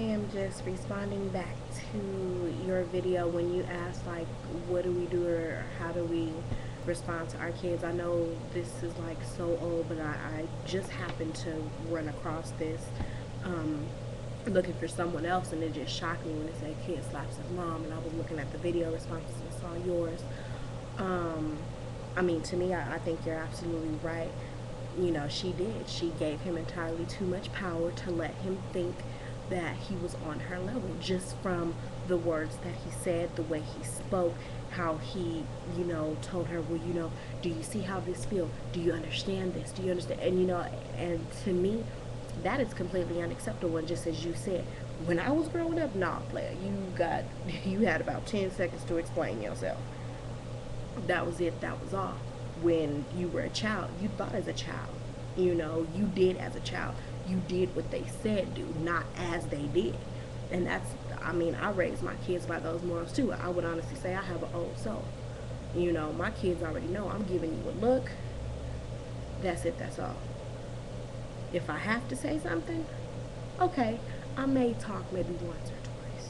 am just responding back to your video when you asked, like, what do we do or how do we respond to our kids. I know this is like so old, but I just happened to run across this um, looking for someone else, and it just shocked me when it said kid slaps his mom, and I was looking at the video responses and saw yours. Um, I mean, to me, I think you're absolutely right. You know, she did. She gave him entirely too much power to let him think that he was on her level just from the words that he said, the way he spoke, how he, told her, well, do you see how this feels? Do you understand this? Do you understand? And, and to me, that is completely unacceptable. And just as you said, when I was growing up, nah, player, you had about 10 seconds to explain yourself. That was it, that was all. When you were a child, you thought as a child. You did as a child. You did what they said do, not as they did. And I raised my kids by those morals too. I would honestly say I have an old soul. My kids already know I'm giving you a look. That's it, that's all. If I have to say something, okay, I may talk maybe once or twice.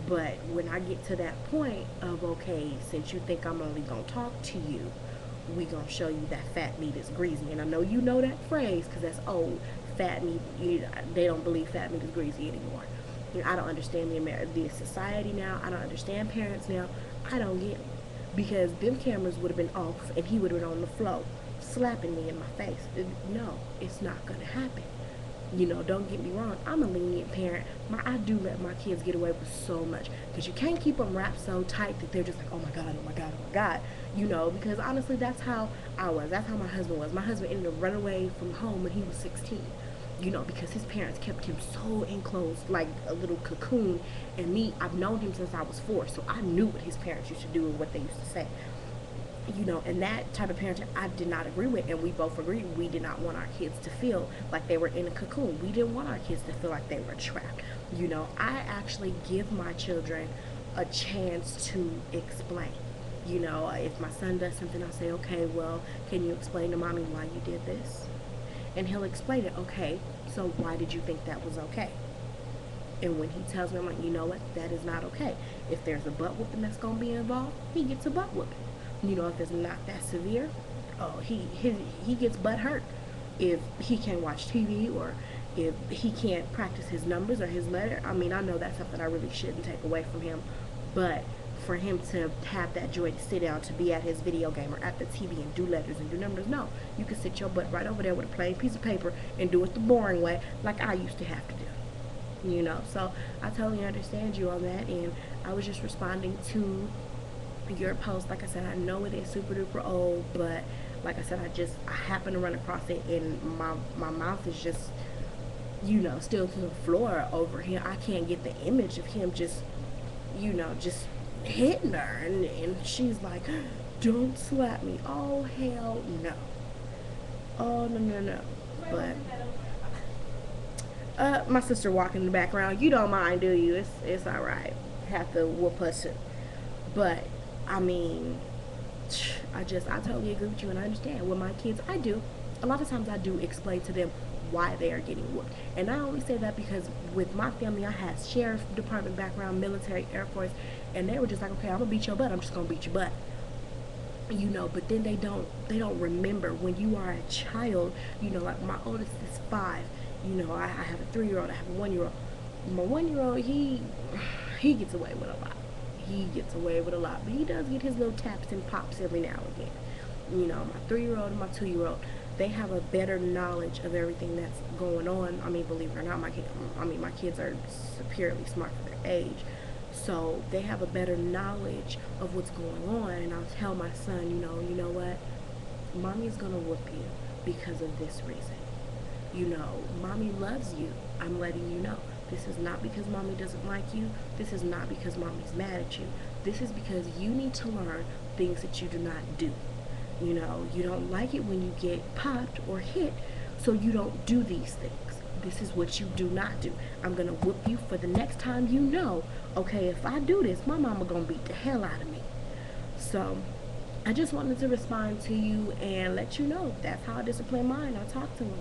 But when I get to that point of, okay, since you think I'm only going to talk to you, we gonna show you that fat meat is greasy. And I know you know that phrase because that's old. Fat meat, they don't believe fat meat is greasy anymore. I don't understand the society now. I don't understand parents now. I don't get it, because them cameras would have been off and he would have been on the floor slapping me in my face. No, it's not gonna happen. Don't get me wrong, I'm a lenient parent. I do let my kids get away with so much, because you can't keep them wrapped so tight that they're just like, oh my god, oh my god, oh my god. Because honestly, that's how I was. That's how my husband was. My husband ended up running away from home when he was 16. Because his parents kept him so enclosed, like a little cocoon. And me, I've known him since I was 4, so I knew what his parents used to do and what they used to say. And that type of parenting I did not agree with, and we both agreed we did not want our kids to feel like they were in a cocoon. We didn't want our kids to feel like they were trapped. I actually give my children a chance to explain. If my son does something, I say, okay, well, can you explain to mommy why you did this? And he'll explain it. Okay, so why did you think that was okay? And when he tells me, I'm like, you know what, that is not okay. If there's a butt whooping that's going to be involved, he gets a butt whooping. If it's not that severe, oh, he gets butt hurt if he can't watch TV, or if he can't practice his numbers or his letter. I know that's something I really shouldn't take away from him, but for him to have that joy to sit down, to be at his video game or at the TV and do letters and do numbers, no, you can sit your butt right over there with a plain piece of paper and do it the boring way, like I used to have to do. So I totally understand you on that, and I was just responding to your post. Like I said, I know it is super duper old, but like I said, I happened to run across it, and my mouth is just still to the floor over here. I can't get the image of him just just hitting her, and she's like, don't slap me. Oh hell no. Oh no. But my sister walking in the background. You don't mind, do you? It's all right. Have to whoop her too. But I totally agree with you, and I understand. With my kids, I do. A lot of times I do explain to them why they are getting whooped. And I only say that because with my family, I had sheriff department background, military, Air Force, and they were just like, okay, I'm gonna beat your butt. I'm just gonna beat your butt. But then they don't remember when you are a child. Like my oldest is 5. I have a 3-year-old, I have a 1-year-old. My 1-year-old, he gets away with a lot. He gets away with a lot, but he does get his little taps and pops every now and again. My 3-year-old and my 2-year-old, they have a better knowledge of everything that's going on. Believe it or not, my kids are superiorly smart for their age, so they have a better knowledge of what's going on. And I'll tell my son, you know what, mommy's gonna whoop you because of this reason. Mommy loves you. I'm letting you know. This is not because mommy doesn't like you. This is not because mommy's mad at you. This is because you need to learn things that you do not do. You don't like it when you get popped or hit, so you don't do these things. This is what you do not do. I'm going to whoop you for the next time, okay, if I do this, my mama going to beat the hell out of me. So I just wanted to respond to you and let you know that's how I discipline mine. I talk to him.